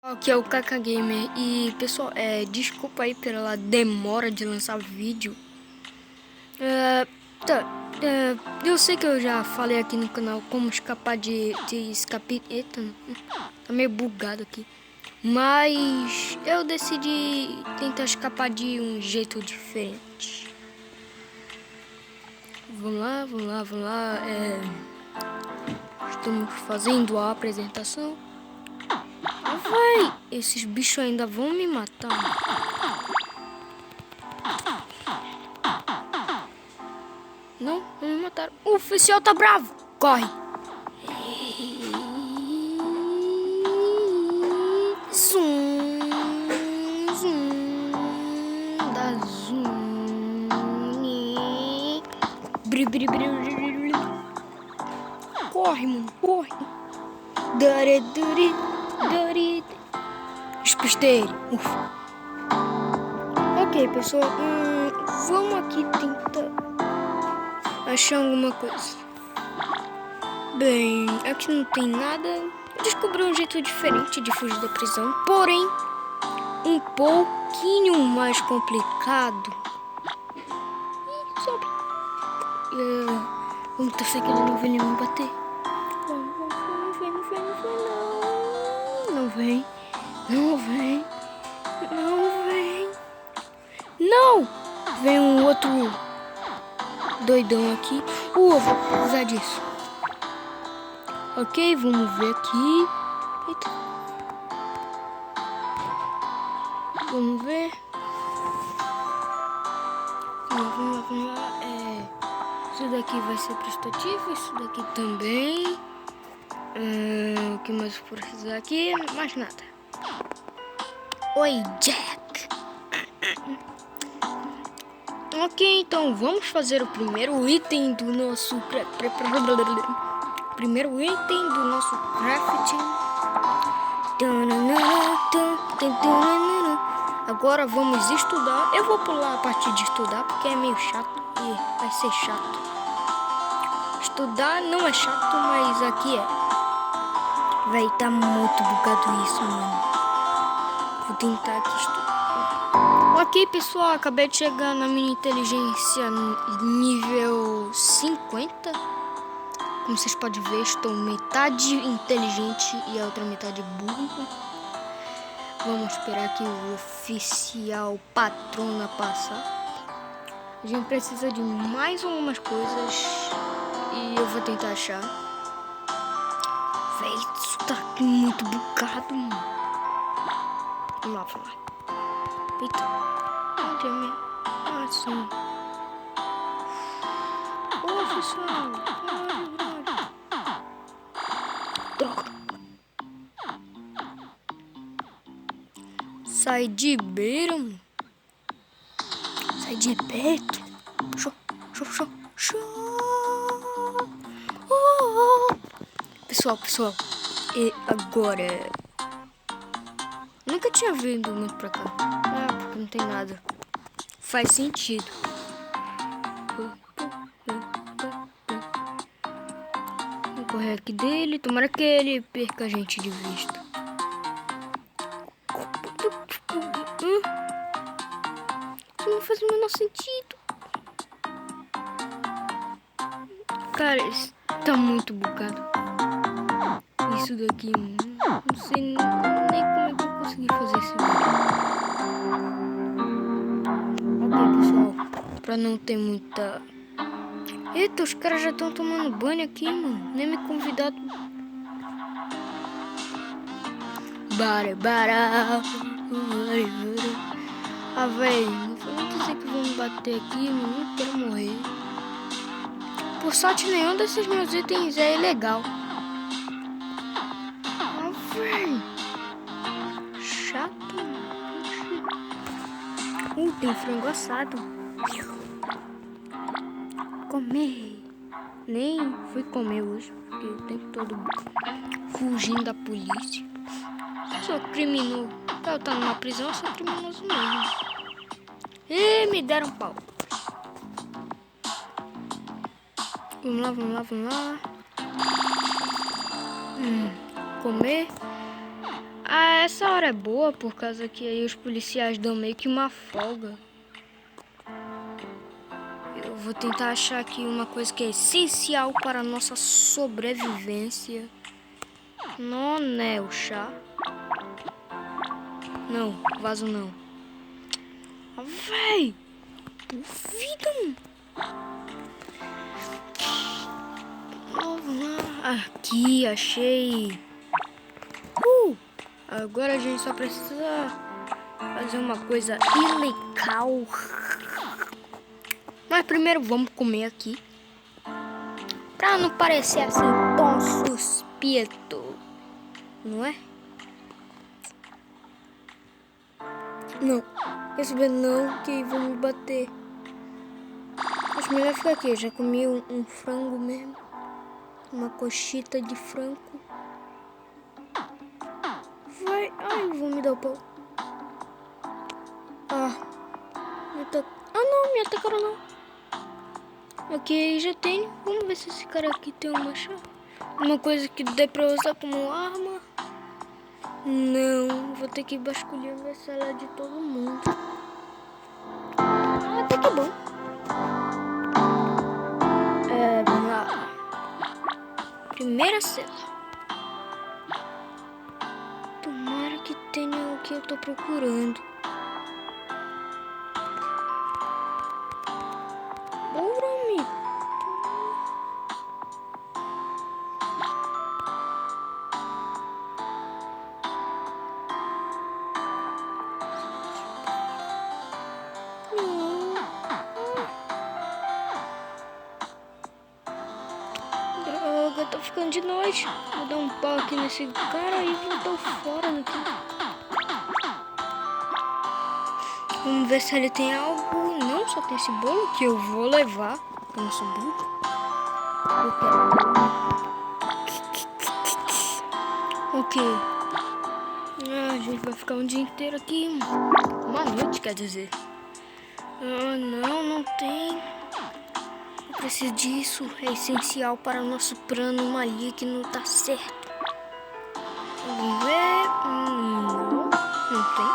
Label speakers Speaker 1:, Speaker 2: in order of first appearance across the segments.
Speaker 1: Aqui é o Kaka Gamer e pessoal, desculpa aí pela demora de lançar vídeo. Eu sei que eu já falei aqui no canal como escapar de escape. Eita, tá meio bugado aqui. Mas eu decidi tentar escapar de um jeito diferente. Vamos lá. Estamos fazendo a apresentação. Vai! Esses bichos ainda vão me matar. Não me mataram. O oficial tá bravo. Corre! Zoom. Dá zoom. Corre, mano, corre. Despistei ele. Ufa. Ok, pessoal. Vamos aqui tentar achar alguma coisa. Bem, aqui não tem nada. Eu descobri um jeito diferente de fugir da prisão, porém um pouquinho mais complicado. Sobe. Vamos torcer que ele não venha me bater. Não vem. Não! Vem um outro doidão aqui. Eu vou precisar disso. Ok, vamos ver aqui. Eita. Vamos ver. Vamos lá. Isso daqui vai ser prestativo. Isso daqui também. O que mais eu precisar aqui? Mais nada. Oi, Jack. Ok, então vamos fazer o primeiro item do nosso primeiro item do nosso crafting. Agora vamos estudar. Eu vou pular a parte de estudar porque é meio chato e vai ser chato. Estudar não é chato, mas aqui é. Vai tá muito bugado isso, mano. Vou tentar aqui estudar. Ok, pessoal, acabei de chegar na minha inteligência nível 50. Como vocês podem ver, estou metade inteligente e a outra metade burro. Vamos esperar aqui o oficial patrona passar. A gente precisa de mais algumas coisas e eu vou tentar achar. Véi, isso tá muito bugado, mano. Vamos lá. Eita. Onde é mesmo? Ah, sim. Ô, oficial. Droga. Sai de beira, mano. Sai de perto. Show. Pessoal. E agora? Nunca tinha vindo muito pra cá. Porque não tem nada. Faz sentido. Vou correr aqui dele. Tomara que ele perca a gente de vista. Isso não faz o menor sentido. Cara, isso tá muito bugado. Isso daqui, não sei nem como é que eu consegui fazer esse vídeo. Ok, pessoal, pra não ter muita... Eita, os caras já estão tomando banho aqui, mano. Nem me convidaram. Ah, velho, não foi dizer que vão me bater aqui, mano. Não quero morrer. Por sorte, nenhum desses meus itens é ilegal. Ah, velho. Chato. Tem frango assado. Comer. Nem fui comer hoje, porque o tempo todo fugindo da polícia. Sou criminoso. Eu tô numa prisão, eu sou criminoso mesmo. E me deram pau. Vamos lá. Comer. Ah, essa hora é boa por causa que aí os policiais dão meio que uma folga. Eu vou tentar achar aqui uma coisa que é essencial para a nossa sobrevivência. Não, né, o chá. Não, vaso não. Ah, véi! Duvido! Aqui, achei. Agora a gente só precisa fazer uma coisa ilegal. Mas primeiro vamos comer aqui. Pra não parecer assim tão suspeito. Não é? Não. Quer saber não, que vão me bater. Acho melhor ficar aqui. Eu já comi um frango mesmo. Uma coxita de frango. Vai. Ai, vou me dar o pau. Ah, não, me atacaram não. Ok, já tenho. Vamos ver se esse cara aqui tem uma chave. Uma coisa que dê pra usar como arma. Não, vou ter que vasculhar a sala de todo mundo. Até que bom. Vamos lá. Primeira cela. Tomara que tenha o que eu tô procurando. Bora, amigo. Droga, tô ficando de noite. Vou dar um pau aqui nesse cara e vou fora aqui. Vamos ver se ele tem algo. Não, só tem esse bolo que eu vou levar. Eu não sou burro. Eu quero bolo. Ok. A gente vai ficar um dia inteiro aqui. Uma noite, quer dizer. Não tem. Eu preciso disso. É essencial para o nosso plano ali que não tá certo. Vamos ver. Não tem.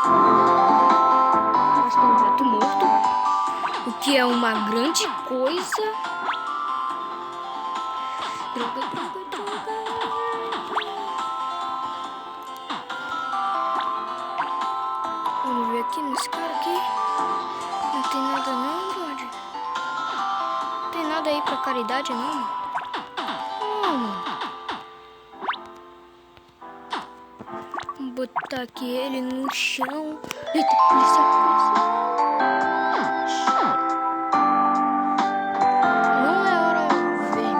Speaker 1: Mas tem um rato morto. O que é uma grande coisa. Droga. Vamos ver aqui nesse cara aqui. Não tem nada não, brother. Não tem nada aí pra caridade não. Vamos botar aqui ele no chão. Eita, polícia. Não é hora vermelha.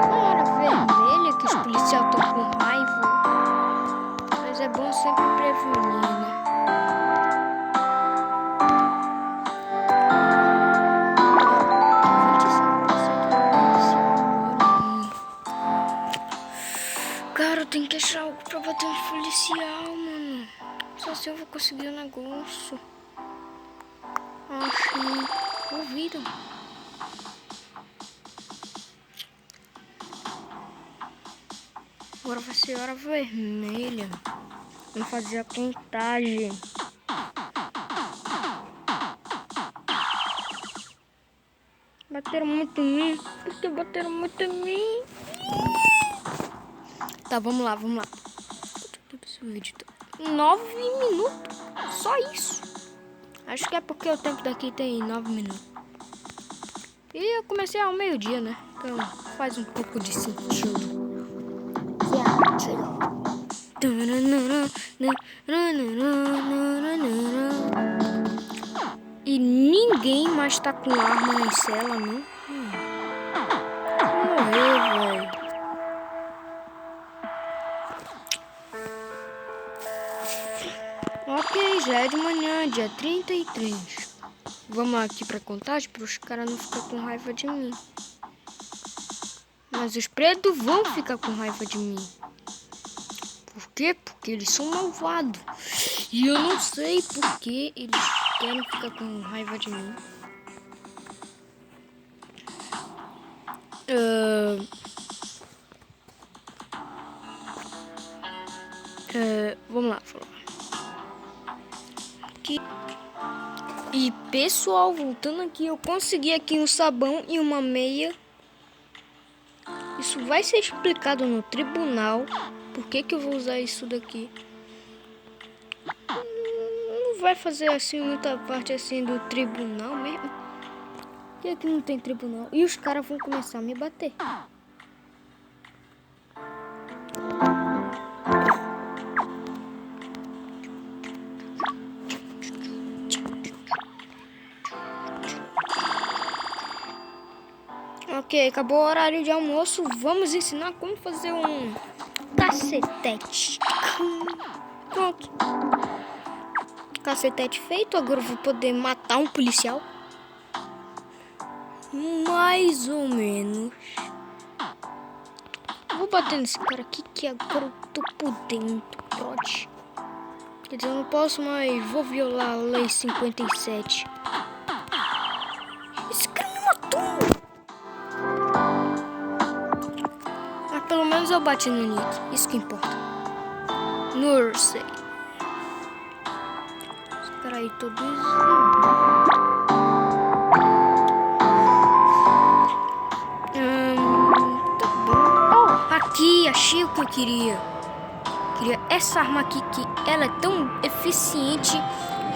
Speaker 1: Não é hora vermelha que os policiais estão com raiva. Mas é bom sempre prevenir, né? Cara, eu tenho que achar algo pra bater um policial, mano. Só assim eu vou conseguir o negócio. Achei. Ouviram? Agora vai ser hora vermelha. Vamos fazer a contagem. Bateram muito em mim. Por que bateram muito em mim? Tá, vamos lá. Esse vídeo tá 9 minutos. Só isso. Acho que é porque o tempo daqui tem 9 minutos. E eu comecei ao meio-dia, né? Então faz um pouco de sentido. E ninguém mais tá com arma na cela, não? Morreu, velho. Ok, já é de manhã, dia 33. Vamos aqui pra contagem para os caras não ficarem com raiva de mim. Mas os pretos vão ficar com raiva de mim. Por quê? Porque eles são malvados. E eu não sei por que eles querem ficar com raiva de mim. Vamos lá. Aqui. E pessoal, voltando aqui, eu consegui aqui um sabão e uma meia. Isso vai ser explicado no tribunal. Por que eu vou usar isso daqui? Não vai fazer assim muita parte assim do tribunal mesmo. E aqui não tem tribunal. E os caras vão começar a me bater. Ok, acabou o horário de almoço. Vamos ensinar como fazer um cacetete. Pronto. Cacetete feito. Agora eu vou poder matar um policial. Mais ou menos. Eu vou bater nesse cara aqui que agora eu tô podendo. Pode. Quer dizer, eu não posso, mas vou violar a lei 57. Esse cara me matou. Mas pelo menos eu bati no Nick. Isso que importa. Nurse. Espera aí, todos. Tá bom. Aqui, achei o que eu queria. Queria essa arma aqui, que ela é tão eficiente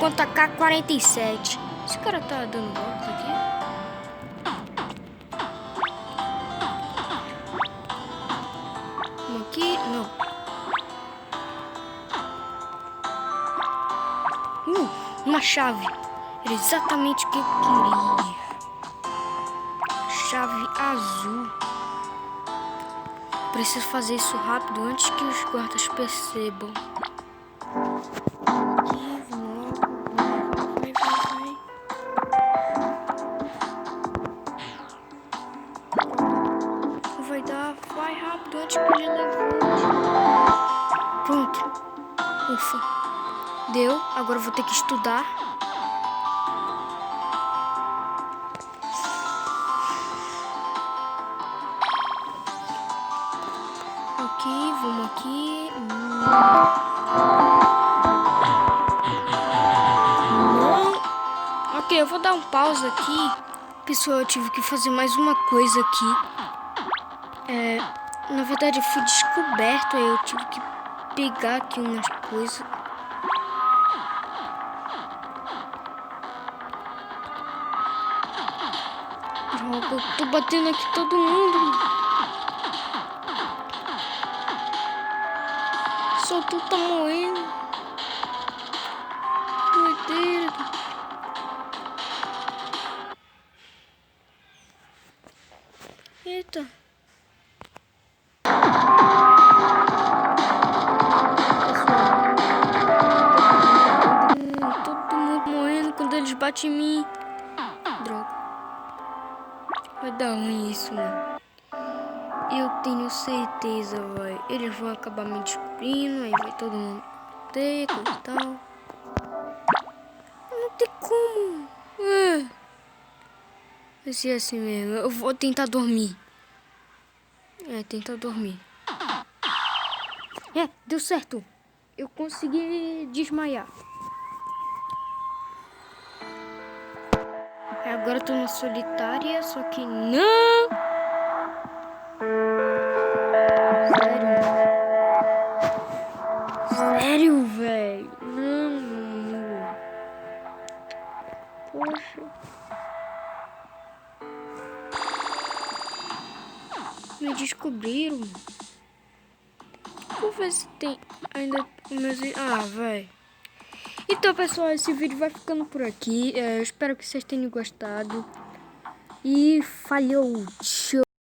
Speaker 1: quanto a K-47. Esse cara tá dando volta aqui. Aqui, não. Uma chave. Era exatamente o que eu queria. Chave azul. Preciso fazer isso rápido antes que os guardas percebam. Aqui, vamos logo. Vai dar. Vai rápido antes que ele levante. Pronto. Ufa. Deu. Agora eu vou ter que estudar. Aqui, vamos aqui. Não. Ok, eu vou dar um pause aqui. Pessoal, eu tive que fazer mais uma coisa aqui. Na verdade, eu fui descoberto. Aí eu tive que pegar aqui umas coisas. Droga, eu tô batendo aqui todo mundo. Só tu tá morrendo. Doideira. Eita. Todo mundo morrendo quando eles batem em mim. Droga. Vai dar ruim isso, mano. Eu tenho certeza, vai. Eles vão acabar me descobrindo, aí vai todo mundo ter, coisa e tal. Não tem como. Vai ser assim mesmo. Eu vou tentar dormir. Tentar dormir. Deu certo. Eu consegui desmaiar. Agora eu tô na solitária, só que não. Sério, velho? Não. Poxa. Me descobriram. Vou ver se tem ainda meus... velho. Então, pessoal, esse vídeo vai ficando por aqui. Eu espero que vocês tenham gostado. E falhou. Tchau.